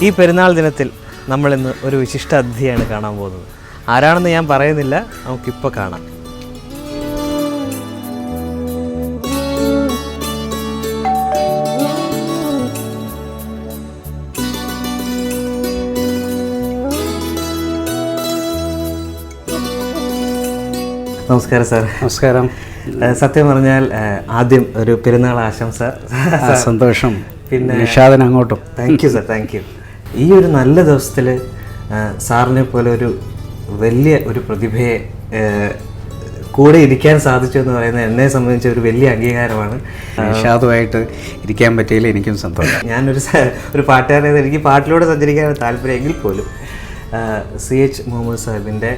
ഈ പെരുന്നാൾ ദിനത്തിൽ നമ്മളിന്ന് ഒരു വിശിഷ്ട അതിഥിയാണ് കാണാൻ പോകുന്നത്. ആരാണെന്ന് ഞാൻ പറയുന്നില്ല, നമുക്കിപ്പോൾ കാണാം. നമസ്കാരം സാർ. നമസ്കാരം. സത്യം പറഞ്ഞാൽ ആദ്യം ഒരു പെരുന്നാൾ ആശംസ. സന്തോഷം. പിന്നെ നിഷാദൻ അങ്ങോട്ടും. Thank you sir, thank you. ഈ ഒരു നല്ല ദിവസത്തിൽ സാറിനെ പോലെ ഒരു വലിയ ഒരു പ്രതിഭയെ കൂടെ ഇരിക്കാൻ സാധിച്ചു എന്ന് പറയുന്നത് എന്നെ സംബന്ധിച്ച ഒരു വലിയ അംഗീകാരമാണ്. നിഷാദുമായിട്ട് ഇരിക്കാൻ പറ്റിയില്ല, എനിക്കും സന്തോഷം. ഞാനൊരു പാട്ടുകാരൻ, എനിക്ക് പാട്ടിലൂടെ സഞ്ചരിക്കാൻ താല്പര്യമെങ്കിൽ പോലും CH മുഹമ്മദ് സാഹിബിൻ്റെ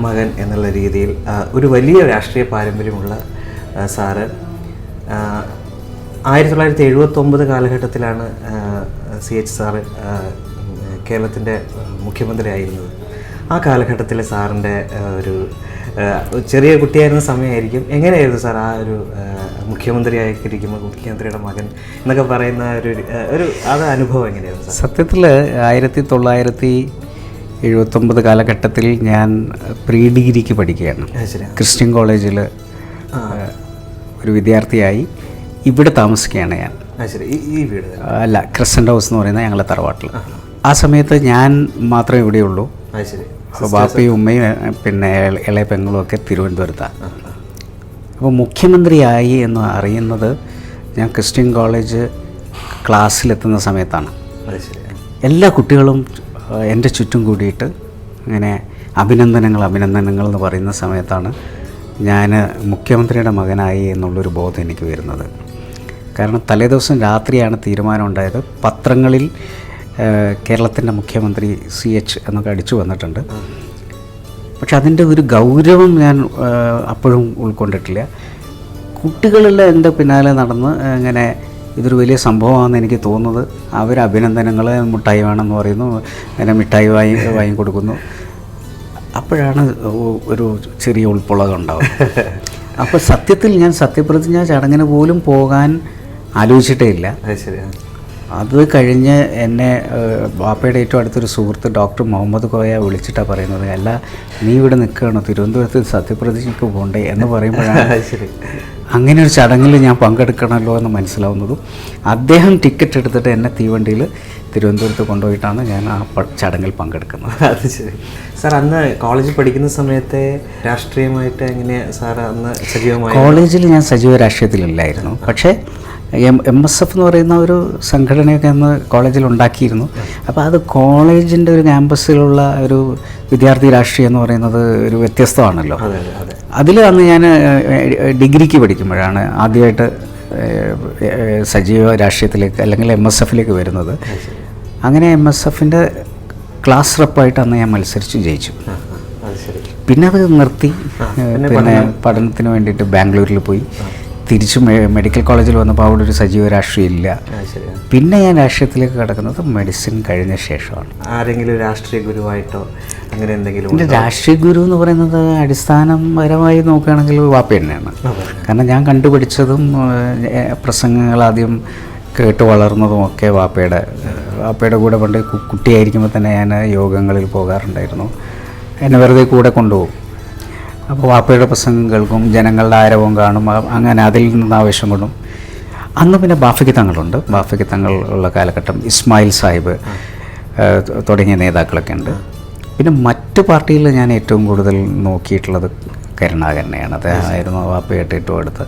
മകൻ എന്നുള്ള രീതിയിൽ ഒരു വലിയ രാഷ്ട്രീയ പാരമ്പര്യമുള്ള സാറ് 1979 കാലഘട്ടത്തിലാണ് CH സാറ് കേരളത്തിൻ്റെ മുഖ്യമന്ത്രി ആയിരുന്നത്. ആ കാലഘട്ടത്തിലെ സാറിൻ്റെ ഒരു ചെറിയ കുട്ടിയായിരുന്ന സമയമായിരിക്കും. എങ്ങനെയായിരുന്നു സാർ ആ ഒരു മുഖ്യമന്ത്രിയായിരിക്കുമ്പോൾ മുഖ്യമന്ത്രിയുടെ മകൻ എന്നൊക്കെ പറയുന്ന ഒരു അത് അനുഭവം എങ്ങനെയായിരുന്നു സാർ? സത്യത്തിൽ 1979 കാലഘട്ടത്തിൽ ഞാൻ പ്രീ ഡിഗ്രിക്ക് പഠിക്കുകയാണ്. ക്രിസ്ത്യൻ കോളേജിൽ ഒരു വിദ്യാർത്ഥിയായി ഇവിടെ താമസിക്കുകയാണ് ഞാൻ. ഈ വീട് അല്ല, ക്രിസൻ്റ് ഹൗസ് എന്ന് പറയുന്നത് ഞങ്ങളുടെ തറവാട്ടിൽ. ആ സമയത്ത് ഞാൻ മാത്രമേ ഇവിടെയുള്ളൂ. അപ്പോൾ ബാപ്പയും ഉമ്മയും പിന്നെ ഇളയ പെങ്ങളും ഒക്കെ തിരുവനന്തപുരത്താണ്. അപ്പോൾ മുഖ്യമന്ത്രിയായി എന്ന് അറിയുന്നത് ഞാൻ ക്രിസ്ത്യൻ കോളേജ് ക്ലാസ്സിലെത്തുന്ന സമയത്താണ്. എല്ലാ കുട്ടികളും എൻ്റെ ചുറ്റും കൂടിയിട്ട് ഇങ്ങനെ അഭിനന്ദനങ്ങൾ എന്ന് പറയുന്ന സമയത്താണ് ഞാൻ മുഖ്യമന്ത്രിയുടെ മകനായി എന്നുള്ളൊരു ബോധം എനിക്ക് വരുന്നത്. കാരണം തലേദിവസം രാത്രിയാണ് തീരുമാനം ഉണ്ടായത്. പത്രങ്ങളിൽ കേരളത്തിൻ്റെ മുഖ്യമന്ത്രി CH എന്നൊക്കെ അടിച്ചു വന്നിട്ടുണ്ട്. പക്ഷെ അതിൻ്റെ ഒരു ഗൗരവം ഞാൻ അപ്പോഴും ഉൾക്കൊണ്ടിട്ടില്ല. കുട്ടികളെല്ലാം എൻ്റെ പിന്നാലെ നടന്ന് ഇങ്ങനെ ഇതൊരു വലിയ സംഭവമാണെന്ന് എനിക്ക് തോന്നുന്നത്. അവർ അഭിനന്ദനങ്ങൾ, മിഠായി വേണമെന്ന് പറയുന്നു, അങ്ങനെ മിഠായി വാങ്ങി കൊടുക്കുന്നു. അപ്പോഴാണ് ഒരു ചെറിയ ഉൾപ്പൊളകം ഉണ്ടാവും. അപ്പോൾ സത്യത്തിൽ ഞാൻ സത്യപ്രതിജ്ഞ ചടങ്ങിന് പോലും പോകാൻ ആലോചിച്ചിട്ടേ ഇല്ല. അത് കഴിഞ്ഞ് എന്നെ ബാപ്പയുടെ ഏറ്റവും അടുത്തൊരു സുഹൃത്ത് ഡോക്ടർ മുഹമ്മദ് കോയ വിളിച്ചിട്ടാണ് പറയുന്നത്, അല്ല നീ ഇവിടെ നിൽക്കുകയാണോ, തിരുവനന്തപുരത്ത് സത്യപ്രതിജ്ഞയ്ക്ക് പോകണ്ടേ എന്ന് പറയുമ്പോഴാണ് അങ്ങനെ ഒരു ചടങ്ങിൽ ഞാൻ പങ്കെടുക്കണമല്ലോ എന്ന് മനസ്സിലാവുന്നതും. അദ്ദേഹം ടിക്കറ്റ് എടുത്തിട്ട് എന്നെ തീവണ്ടിയിൽ തിരുവനന്തപുരത്ത് കൊണ്ടുപോയിട്ടാണ് ഞാൻ ആ ചടങ്ങിൽ പങ്കെടുക്കുന്നത്. അത് ശരി. സാർ അന്ന് കോളേജിൽ പഠിക്കുന്ന സമയത്തെ രാഷ്ട്രീയമായിട്ട് എങ്ങനെ സാർ അന്ന് സജീവമായി? കോളേജിൽ ഞാൻ സജീവ രാഷ്ട്രീയത്തിലില്ലായിരുന്നു. പക്ഷേ MSF എന്ന് പറയുന്ന ഒരു സംഘടനയൊക്കെ അന്ന് കോളേജിൽ ഉണ്ടാക്കിയിരുന്നു. അപ്പോൾ അത് കോളേജിൻ്റെ ഒരു ക്യാമ്പസിലുള്ള ഒരു വിദ്യാർത്ഥി രാഷ്ട്രീയം എന്ന് പറയുന്നത് ഒരു വ്യത്യസ്തമാണല്ലോ. അതിൽ അന്ന് ഞാൻ ഡിഗ്രിക്ക് പഠിക്കുമ്പോഴാണ് ആദ്യമായിട്ട് സജീവ രാഷ്ട്രീയത്തിലേക്ക് അല്ലെങ്കിൽ MSFലേക്ക് വരുന്നത്. അങ്ങനെ MSFൻ്റെ ക്ലാസ് റെപ്പായിട്ട് അന്ന് ഞാൻ മത്സരിച്ച് ജയിച്ചു. പിന്നെ അത് നിർത്തി. പിന്നെ പഠനത്തിന് വേണ്ടിയിട്ട് ബാംഗ്ലൂരിൽ പോയി. തിരിച്ച് മെഡിക്കൽ കോളേജിൽ വന്നപ്പോൾ അവിടെ ഒരു സജീവ രാഷ്ട്രീയം ഇല്ല. പിന്നെ ഞാൻ രാഷ്ട്രീയത്തിലേക്ക് കിടക്കുന്നത് മെഡിസിൻ കഴിഞ്ഞ ശേഷമാണ്. ആരെങ്കിലും രാഷ്ട്രീയ ഗുരുവായിട്ടോ അങ്ങനെ എന്തെങ്കിലും? എൻ്റെ രാഷ്ട്രീയ ഗുരു എന്ന് പറയുന്നത് അടിസ്ഥാനപരമായി നോക്കുകയാണെങ്കിൽ വാപ്പ തന്നെയാണ്. കാരണം ഞാൻ കണ്ടുപിടിച്ചതും പ്രസംഗങ്ങൾ ആദ്യം കേട്ട് വളർന്നതുമൊക്കെ വാപ്പയുടെ കൂടെ പണ്ട് കുട്ടിയായിരിക്കുമ്പോൾ തന്നെ ഞാൻ യോഗങ്ങളിൽ പോകാറുണ്ടായിരുന്നു. എന്നെ വെറുതെ കൂടെ കൊണ്ടുപോകും. അപ്പോൾ വാപ്പയുടെ പ്രസംഗം കേൾക്കും, ജനങ്ങളുടെ ആരവം കാണും. അങ്ങനെ അതിൽ നിന്ന് ആവേശം കൊണ്ടും. അന്ന് പിന്നെ ബാഫയ്ക്ക് തങ്ങളുണ്ട്. ബാഫയ്ക്ക് തങ്ങൾ ഉള്ള കാലഘട്ടം ഇസ്മായിൽ സാഹിബ് തുടങ്ങിയ നേതാക്കളൊക്കെ ഉണ്ട്. പിന്നെ മറ്റ് പാർട്ടിയിൽ ഞാൻ ഏറ്റവും കൂടുതൽ നോക്കിയിട്ടുള്ളത് കരുണാകരനെയാണ്. അദ്ദേഹമായിരുന്നു വാപ്പയായിട്ട് ഏറ്റവും അടുത്ത്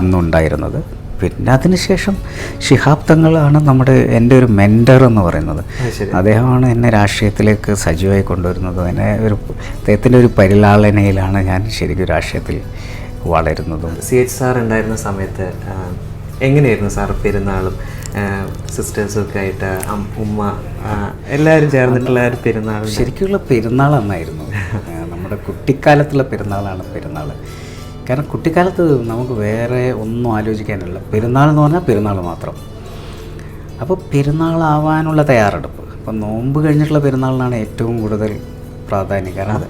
അന്നുണ്ടായിരുന്നത്. പിന്നെ അതിനുശേഷം ശിഹാബ് തങ്ങളാണ് എൻ്റെ ഒരു മെൻറ്റർ എന്ന് പറയുന്നത്. അദ്ദേഹമാണ് എന്നെ രാഷ്ട്രീയത്തിലേക്ക് സജീവമായി കൊണ്ടുവരുന്നത്. അദ്ദേഹത്തിൻ്റെ ഒരു പരിലാളനയിലാണ് ഞാൻ ശരിക്കും രാഷ്ട്രീയത്തിൽ വളരുന്നതും. CH സാർ ഉണ്ടായിരുന്ന സമയത്ത് എങ്ങനെയായിരുന്നു സാർ പെരുന്നാളും സിസ്റ്റേഴ്സും ഒക്കെ ആയിട്ട് ഉമ്മ എല്ലാവരും ചേർന്നിട്ടുള്ള ഒരു പെരുന്നാൾ? ശരിക്കുള്ള പെരുന്നാൾ അന്നായിരുന്നു. നമ്മുടെ കുട്ടിക്കാലത്തുള്ള പെരുന്നാളാണ് പെരുന്നാൾ. കാരണം കുട്ടിക്കാലത്ത് നമുക്ക് വേറെ ഒന്നും ആലോചിക്കാനില്ല. പെരുന്നാൾ എന്ന് പറഞ്ഞാൽ പെരുന്നാൾ മാത്രം. അപ്പോൾ പെരുന്നാളാവാനുള്ള തയ്യാറെടുപ്പ്. അപ്പോൾ നോമ്പ് കഴിഞ്ഞിട്ടുള്ള പെരുന്നാളിനാണ് ഏറ്റവും കൂടുതൽ പ്രാധാന്യം. കാരണം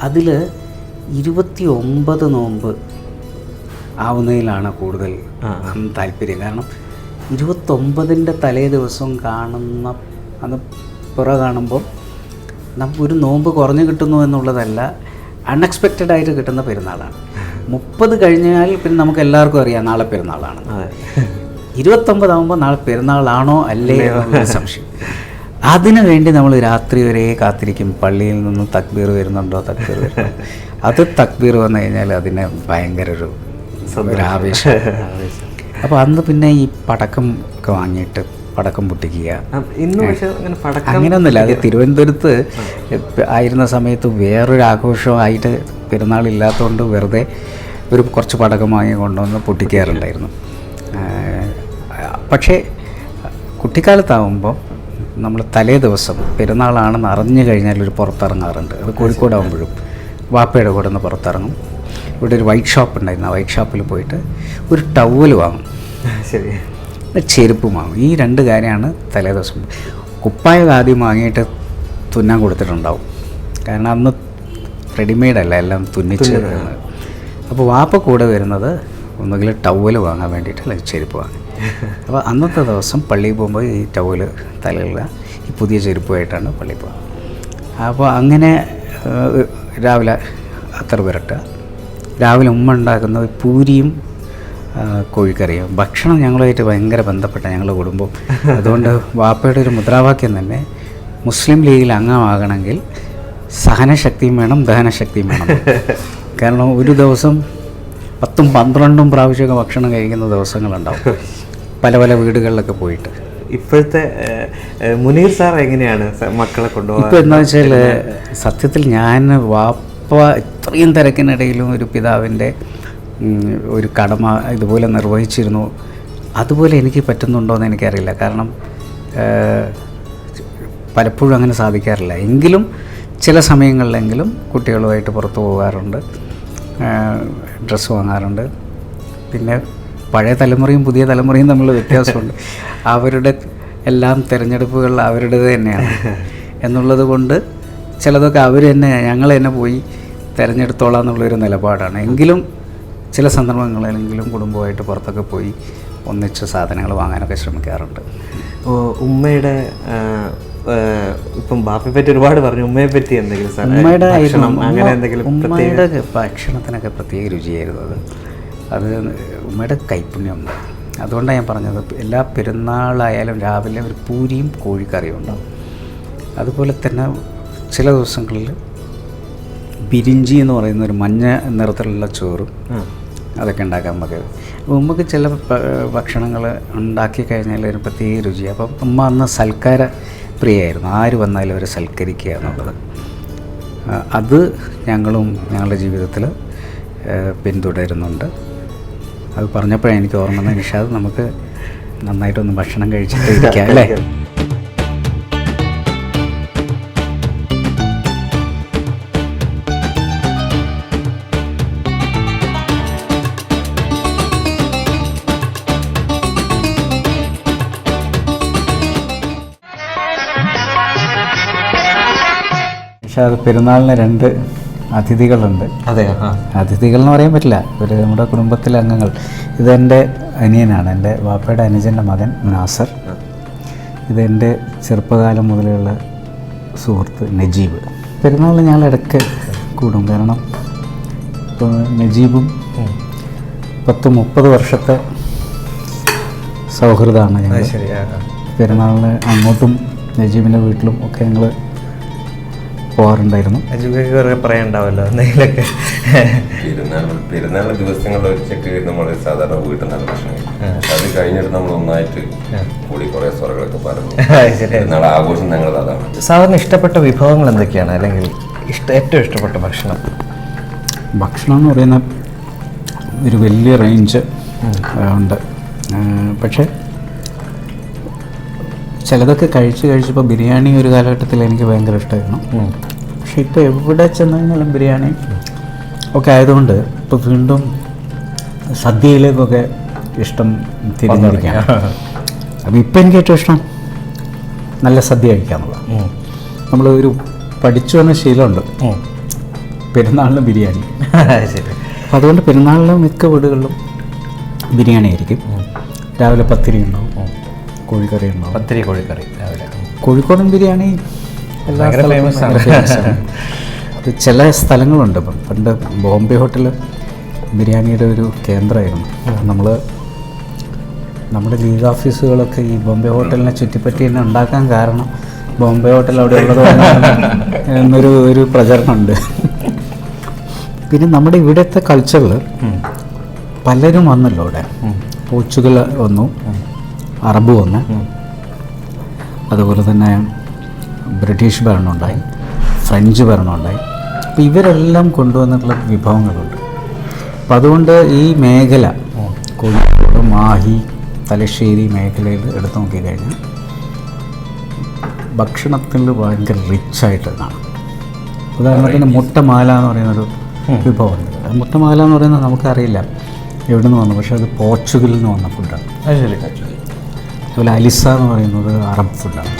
അതിൽ 29 നോമ്പ് ആവുന്നതിലാണ് കൂടുതൽ താല്പര്യം. കാരണം 29ൻ്റെ തലേ ദിവസം കാണുന്ന അന്ന് പുറ കാണുമ്പോൾ നമുക്കൊരു നോമ്പ് കുറഞ്ഞു കിട്ടുന്നു എന്നുള്ളതല്ല, അൺഎക്സ്പെക്റ്റഡ് ആയിട്ട് കിട്ടുന്ന പെരുന്നാളാണ്. 30 കഴിഞ്ഞാൽ പിന്നെ നമുക്ക് എല്ലാവർക്കും അറിയാം നാളെ പെരുന്നാളാണ്. 29 ആകുമ്പോൾ നാളെ പെരുന്നാളാണോ അല്ലേ എന്നുള്ള സംശയം. അതിനു വേണ്ടി നമ്മൾ രാത്രി വരെ കാത്തിരിക്കും. പള്ളിയിൽ നിന്ന് തക്ബീർ വരുന്നുണ്ടോ, തക്ബീർ വരുന്നുണ്ടോ. അത് തക്ബീർ വന്നു കഴിഞ്ഞാൽ അതിന് ഭയങ്കര ഒരു ആവേശം. അപ്പോൾ അന്ന് പിന്നെ ഈ പടക്കം ഒക്കെ വാങ്ങിയിട്ട് പടക്കം പൊട്ടിക്കുക, അങ്ങനെയൊന്നുമില്ല. അത് തിരുവനന്തപുരത്ത് ആയിരുന്ന സമയത്ത് വേറൊരു ആഘോഷമായിട്ട് പെരുന്നാളില്ലാത്തതുകൊണ്ട് വെറുതെ കുറച്ച് പടക്കം വാങ്ങി കൊണ്ടുവന്ന് പൊട്ടിക്കാറുണ്ടായിരുന്നു. പക്ഷേ കുട്ടിക്കാലത്താവുമ്പോൾ നമ്മൾ തലേ ദിവസം പെരുന്നാളാണെന്ന് അറിഞ്ഞു കഴിഞ്ഞാൽ ഒരു പുറത്തിറങ്ങാറുണ്ട്. അത് കോഴിക്കോടാകുമ്പോഴും വാപ്പയുടെ കൂടെ ഒന്ന് പുറത്തിറങ്ങും. ഇവിടെ ഒരു വൈറ്റ് ഷോപ്പ് ഉണ്ടായിരുന്നു. ആ വൈറ്റ് ഷോപ്പിൽ പോയിട്ട് ഒരു ടവൽ വാങ്ങും, ശരി, ചെരുപ്പ് വാങ്ങും. ഈ 2 കാര്യമാണ് തലേ ദിവസം. കുപ്പായം ആദ്യം വാങ്ങിയിട്ട് തുന്നാൻ കൊടുത്തിട്ടുണ്ടാവും. കാരണം അന്ന് റെഡിമെയ്ഡല്ല, എല്ലാം തുന്നിച്ച്. അപ്പോൾ വാപ്പ കൂടെ വരുന്നത് ഒന്നുകിൽ ടവൽ വാങ്ങാൻ വേണ്ടിയിട്ട് അല്ലെങ്കിൽ ചെരുപ്പ് വാങ്ങി. അപ്പോൾ അന്നത്തെ ദിവസം പള്ളിയിൽ പോകുമ്പോൾ ഈ ടവൽ തലയിലുള്ള ഈ പുതിയ ചെരുപ്പുമായിട്ടാണ് പള്ളിയിൽ പോകുക. അപ്പോൾ അങ്ങനെ രാവിലെ അത്തർ പുരട്ടുക. രാവിലെ ഉമ്മ ഉണ്ടാക്കുന്ന പൂരിയും കോഴിക്കറിയും. ഭക്ഷണം ഞങ്ങളുമായിട്ട് ഭയങ്കര ബന്ധപ്പെട്ട ഞങ്ങളുടെ കുടുംബം. അതുകൊണ്ട് വാപ്പയുടെ ഒരു മുദ്രാവാക്യം തന്നെ, മുസ്ലിം ലീഗിൽ അംഗമാകണമെങ്കിൽ സഹനശക്തിയും വേണം, ദഹനശക്തിയും വേണം. കാരണം ഒരു ദിവസം 10-12 പ്രാവശ്യമൊക്കെ ഭക്ഷണം കഴിക്കുന്ന ദിവസങ്ങളുണ്ടാവും, പല പല വീടുകളിലൊക്കെ പോയിട്ട്. ഇപ്പോഴത്തെ മുനീർ സാർ എങ്ങനെയാണ് മക്കളെ കൊണ്ടുപോകുക? ഇപ്പോൾ എന്താ വെച്ചാൽ സത്യത്തിൽ ഞാൻ വാപ്പ ഇത്രയും തിരക്കിനിടയിലും ഒരു പിതാവിൻ്റെ ഒരു കടമ ഇതുപോലെ നിർവഹിച്ചിരുന്നു. അതുപോലെ എനിക്ക് പറ്റുന്നുണ്ടോ എന്ന് എനിക്കറിയില്ല. കാരണം പലപ്പോഴും അങ്ങനെ സാധിക്കാറില്ല. എങ്കിലും ചില സമയങ്ങളിലെങ്കിലും കുട്ടികളുമായിട്ട് പുറത്തു പോകാറുണ്ട്, ഡ്രസ്സ് വാങ്ങാറുണ്ട്. പിന്നെ പഴയ തലമുറയും പുതിയ തലമുറയും തമ്മിൽ വ്യത്യാസമുണ്ട്. അവരുടെ എല്ലാം തിരഞ്ഞെടുപ്പുകൾ അവരുടേത് തന്നെയാണ് എന്നുള്ളത് കൊണ്ട് ചിലതൊക്കെ അവർ തന്നെ, ഞങ്ങൾ തന്നെ പോയി തിരഞ്ഞെടുത്തോളാം എന്നുള്ളൊരു നിലപാടാണ്. എങ്കിലും ചില സന്ദർഭങ്ങളിലെങ്കിലും കുടുംബമായിട്ട് പുറത്തൊക്കെ പോയി ഒന്നിച്ച് സാധനങ്ങൾ വാങ്ങാനൊക്കെ ശ്രമിക്കാറുണ്ട്. ഉമ്മയുടെ ഇപ്പം ബാപ്പയെ പറ്റി ഒരുപാട് പറഞ്ഞു, ഉമ്മയെ പറ്റി എന്തെങ്കിലും? ഉമ്മയുടെ അങ്ങനെ എന്തെങ്കിലും? ഉമ്മയുടെ ഭക്ഷണത്തിനൊക്കെ പ്രത്യേക രുചിയായിരുന്നു. അത് ഉമ്മയുടെ കൈപ്പുണ്യം. അതുകൊണ്ടാണ് ഞാൻ പറഞ്ഞത്, എല്ലാ പെരുന്നാളായാലും രാവിലെ ഒരു പൂരിയും കോഴിക്കറിയും ഉണ്ടാവും. അതുപോലെ തന്നെ ചില ദിവസങ്ങളിൽ ബിരിഞ്ചി എന്ന് പറയുന്ന ഒരു മഞ്ഞ നിറത്തിലുള്ള ചോറും അതൊക്കെ ഉണ്ടാക്കാൻ നമുക്ക്. അപ്പോൾ ഉമ്മക്ക് ചില ഭക്ഷണങ്ങൾ ഉണ്ടാക്കി കഴിഞ്ഞാൽ ഒരു പ്രത്യേക രുചി. അപ്പം ഉമ്മ അന്ന് സൽക്കാര പ്രിയായിരുന്നു. ആര് വന്നാലും അവരെ സൽക്കരിക്കുക എന്നുള്ളത്. അത് ഞങ്ങളും ഞങ്ങളുടെ ജീവിതത്തിൽ പിന്തുടരുന്നുണ്ട്. അത് പറഞ്ഞപ്പോഴാണ് എനിക്ക് ഓർമ്മ വന്നത്, നിഷാദ് നമുക്ക് നന്നായിട്ടൊന്ന് ഭക്ഷണം കഴിച്ചിട്ട് ഇരിക്കാം അല്ലേ? നിഷാദ്, പെരുന്നാളിന് 2 അതിഥികളുണ്ട്. അതെ, അതിഥികൾ എന്ന് പറയാൻ പറ്റില്ല, ഒരു നമ്മുടെ കുടുംബത്തിലെ അംഗങ്ങൾ. ഇതെൻ്റെ അനിയനാണ്, എൻ്റെ വാപ്പയുടെ അനുജൻ്റെ മകൻ നാസർ. ഇതെൻ്റെ ചെറുപ്പകാലം മുതലുള്ള സുഹൃത്ത് നജീബ്. പെരുന്നാളിന് ഞങ്ങൾ ഇടയ്ക്ക് കൂടും. കാരണം ഇപ്പോൾ നജീബും 10-30 വർഷത്തെ സൗഹൃദമാണ് ഞങ്ങൾ. പെരുന്നാളിന് അങ്ങോട്ടും നജീബിൻ്റെ വീട്ടിലും ഒക്കെ ഞങ്ങൾ പോകാറുണ്ടായിരുന്നു. പറയാനുണ്ടാവല്ലോ എന്തെങ്കിലുമൊക്കെ. പെരുന്നാൾ ദിവസങ്ങളിൽ ഉച്ചയ്ക്ക് നമ്മൾ സാധാരണ വീട്ടിൽ നിന്നാണ് ഭക്ഷണം. അത് കഴിഞ്ഞിട്ട് നമ്മൾ ഒന്നായിട്ട് കൂടി കുറേ സ്വറകളൊക്കെ പറഞ്ഞു. പെരുന്നാൾ ആഘോഷം ഞങ്ങളത് അതാണ്. സാധാരണ ഇഷ്ടപ്പെട്ട വിഭവങ്ങൾ എന്തൊക്കെയാണ്, അല്ലെങ്കിൽ ഏറ്റവും ഇഷ്ടപ്പെട്ട ഭക്ഷണം? ഭക്ഷണം എന്ന് പറയുന്ന ഒരു വലിയ റേഞ്ച് ഉണ്ട്. പക്ഷേ ചിലതൊക്കെ കഴിച്ചപ്പോൾ ബിരിയാണി ഒരു കാലഘട്ടത്തിൽ എനിക്ക് ഭയങ്കര ഇഷ്ടമായിരുന്നു. പക്ഷെ ഇപ്പോൾ എവിടെ ചെന്ന് കഴിഞ്ഞാലും ബിരിയാണി ഒക്കെ ആയതുകൊണ്ട് ഇപ്പോൾ വീണ്ടും സദ്യയിലേക്കൊക്കെ ഇഷ്ടം തിരിഞ്ഞിരിക്കുകയാണ്. അപ്പോൾ ഇപ്പം എനിക്ക് ഏറ്റവും ഇഷ്ടം നല്ല സദ്യ കഴിക്കാന്നുള്ളതാണ്. നമ്മൾ ഒരു പഠിച്ചു വന്ന ശീലമുണ്ട്, പെരുന്നാളിന് ബിരിയാണി. അപ്പോൾ അതുകൊണ്ട് പെരുന്നാളിന് മിക്ക വീടുകളിലും ബിരിയാണി ആയിരിക്കും. രാവിലെ പത്തിരി ഉണ്ടാവും, കോഴിക്കറി ഉണ്ടാവും. പത്തിരി കോഴിക്കറി രാവിലെ. കോഴിക്കോടൻ ബിരിയാണി എല്ലാ സ്ഥലത്തും ഭയങ്കര famous ആണ്. അത് ചില സ്ഥലങ്ങളുണ്ട്. ഇപ്പം പണ്ട് ബോംബെ ഹോട്ടൽ ബിരിയാണിയുടെ ഒരു കേന്ദ്രമായിരുന്നു. നമ്മുടെ ലീഗ് ഓഫീസുകളൊക്കെ ഈ ബോംബെ ഹോട്ടലിനെ ചുറ്റിപ്പറ്റി തന്നെ ഉണ്ടാക്കാൻ കാരണം ബോംബെ ഹോട്ടൽ അവിടെ ഉള്ളത് എന്നൊരു പ്രചരണമുണ്ട്. പിന്നെ നമ്മുടെ ഇവിടുത്തെ കൾച്ചറിൽ പലരും വന്നല്ലോ ഇവിടെ. പോർച്ചുഗൽ വന്നു, അറബ് വന്നു, അതുപോലെ തന്നെ ബ്രിട്ടീഷ് ഭരണമുണ്ടായി, ഫ്രഞ്ച് ഭരണമുണ്ടായി. അപ്പോൾ ഇവരെല്ലാം കൊണ്ടുവന്നിട്ടുള്ള വിഭവങ്ങളുണ്ട്. അപ്പം അതുകൊണ്ട് ഈ മേഖല കോഴിക്കോട്, മാഹി, തലശ്ശേരി മേഖലയിൽ എടുത്തു നോക്കിക്കഴിഞ്ഞാൽ ഭക്ഷണത്തിൽ ഭയങ്കര റിച്ചായിട്ട് കാണാം. ഉദാഹരണത്തിന് മുട്ടമാല എന്ന് പറയുന്നൊരു വിഭവമുണ്ട്. മുട്ടമാല എന്ന് പറയുന്നത് നമുക്കറിയില്ല എവിടെ നിന്ന് വന്നു, പക്ഷേ അത് പോർച്ചുഗലിൽ നിന്ന് വന്ന ഫുഡാണ്. അതുപോലെ അലിസ എന്ന് പറയുന്നത് അറബ് ഫുഡാണ്.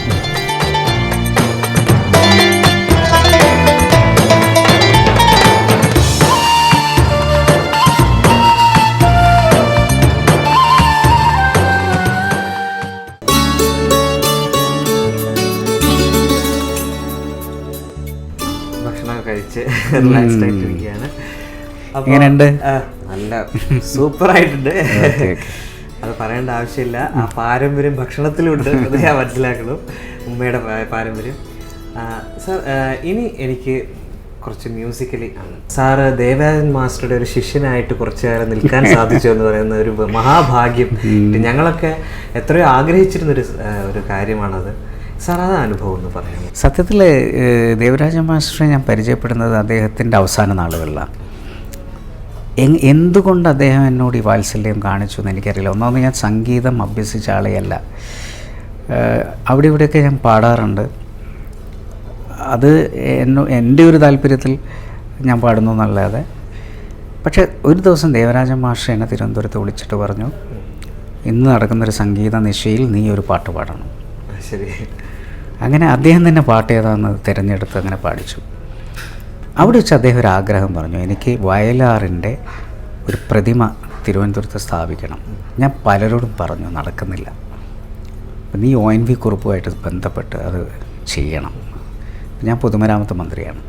കഴിച്ച് റിലാക്സ്ഡ് ആയിട്ടിരിക്കുകയാണ്. എങ്ങനെയുണ്ട്? നല്ല സൂപ്പർ ആയിട്ടുണ്ട്. അത് പറയേണ്ട ആവശ്യമില്ല. ആ പാരമ്പര്യം ഭക്ഷണത്തിലുണ്ട്, അത് ഞാൻ മനസ്സിലാക്കണം, ഉമ്മയുടെ പാരമ്പര്യം. സാർ, ഇനി എനിക്ക് കുറച്ച് മ്യൂസിക്കലി ആണ്. സാറ് ദേവരാജൻ മാസ്റ്ററുടെ ഒരു ശിഷ്യനായിട്ട് കുറച്ചു കാലം നിൽക്കാൻ സാധിച്ചു എന്ന് പറയുന്ന ഒരു മഹാഭാഗ്യം. ഞങ്ങളൊക്കെ എത്രയോ ആഗ്രഹിച്ചിരുന്നൊരു ഒരു കാര്യമാണത്. സാർ, അത് അനുഭവം എന്ന് പറയാം. സത്യത്തിൽ ദേവരാജ മാസ്റ്ററെ ഞാൻ പരിചയപ്പെടുന്നത് അദ്ദേഹത്തിൻ്റെ അവസാന നാളുകളിലാണ്. എന്തുകൊണ്ട് അദ്ദേഹം എന്നോട് ഈ വാത്സല്യം കാണിച്ചു എന്ന് എനിക്കറിയില്ല. ഒന്നാമത് ഞാൻ സംഗീതം അഭ്യസിച്ച ആളെയല്ല. അവിടെ ഇവിടെയൊക്കെ ഞാൻ പാടാറുണ്ട്. അത് എൻ്റെ ഒരു താല്പര്യത്തിൽ ഞാൻ പാടുന്നു എന്നല്ലാതെ. പക്ഷേ ഒരു ദിവസം ദേവരാജ മാസ്റ്റർ എന്നെ തിരുവനന്തപുരത്ത് വിളിച്ചിട്ട് പറഞ്ഞു, ഇന്ന് നടക്കുന്നൊരു സംഗീത നിശയിൽ നീ ഒരു പാട്ട് പാടണം. ശരി. അങ്ങനെ അദ്ദേഹം തന്നെ പാട്ട് ഏതാണെന്ന് തിരഞ്ഞെടുത്ത് അങ്ങനെ പാടിച്ചു. അവിടെ വെച്ച് അദ്ദേഹം ഒരു ആഗ്രഹം പറഞ്ഞു, എനിക്ക് വയലാറിൻ്റെ ഒരു പ്രതിമ തിരുവനന്തപുരത്ത് സ്ഥാപിക്കണം. ഞാൻ പലരോടും പറഞ്ഞു, നടക്കുന്നില്ല. അപ്പം നീ ONV കുറുപ്പുമായിട്ട് ബന്ധപ്പെട്ട് അത് ചെയ്യണം. ഞാൻ പൊതുമരാമത്ത് മന്ത്രിയാണ്.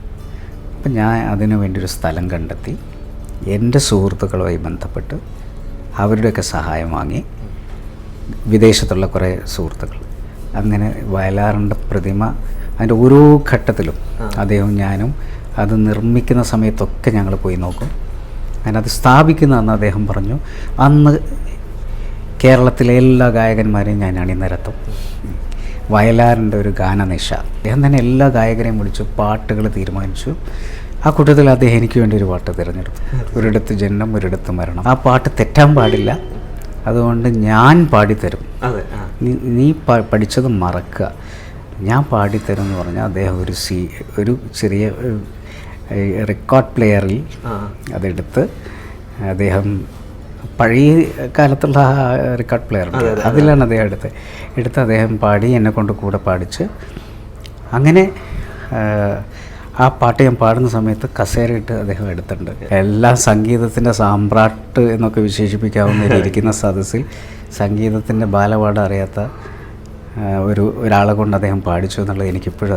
അപ്പം ഞാൻ അതിനു വേണ്ടി ഒരു സ്ഥലം കണ്ടെത്തി എൻ്റെ സുഹൃത്തുക്കളുമായി ബന്ധപ്പെട്ട് അവരുടെയൊക്കെ സഹായം വാങ്ങി, വിദേശത്തുള്ള കുറേ സുഹൃത്തുക്കൾ, അങ്ങനെ വയലാറിൻ്റെ പ്രതിമ അതിൻ്റെ ഓരോ ഘട്ടത്തിലും അദ്ദേഹം ഞാനും അത് നിർമ്മിക്കുന്ന സമയത്തൊക്കെ ഞങ്ങൾ പോയി നോക്കും. അങ്ങനെ അത് സ്ഥാപിക്കുന്ന അന്ന് അദ്ദേഹം പറഞ്ഞു, അന്ന് കേരളത്തിലെ എല്ലാ ഗായകന്മാരെയും ഞാൻ അണിനിരത്തും. വയലാറിൻ്റെ ഒരു ഗാനനിശ. അദ്ദേഹം തന്നെ എല്ലാ ഗായകരെയും വിളിച്ചു, പാട്ടുകൾ തീരുമാനിച്ചു. ആ കൂട്ടത്തിൽ അദ്ദേഹം എനിക്ക് വേണ്ടി ഒരു പാട്ട് തിരഞ്ഞെടുത്തു, ഒരിടത്ത് ജനനം ഒരിടത്ത് മരണം. ആ പാട്ട് തെറ്റാൻ പാടില്ല, അതുകൊണ്ട് ഞാൻ പാടിത്തരും, നീ പഠിച്ചത് മറക്കുക, ഞാൻ പാടിത്തരും എന്ന് പറഞ്ഞാൽ അദ്ദേഹം ഒരു ചെറിയ റെക്കോർഡ് പ്ലെയറിൽ അതെടുത്ത്, അദ്ദേഹം പഴയ കാലത്തുള്ള റെക്കോർഡ് പ്ലെയർ അതിലാണ് അദ്ദേഹം എടുത്ത് അദ്ദേഹം പാടി, എന്നെ കൊണ്ട് കൂടെ പാടിച്ച്. അങ്ങനെ ആ പാട്ട് ഞാൻ പാടുന്ന സമയത്ത് കസേരയിട്ട് അദ്ദേഹം എടുത്തിട്ടുണ്ട്. എല്ലാ സംഗീതത്തിൻ്റെ സാമ്രാട്ട് എന്നൊക്കെ വിശേഷിപ്പിക്കാവുന്ന ഇരിക്കുന്ന സദസ്സിൽ സംഗീതത്തിൻ്റെ ബാലപാഠം അറിയാത്ത ഒരാളെ കൊണ്ട് അദ്ദേഹം പാടിച്ചു എന്നുള്ളത് എനിക്കിപ്പോഴും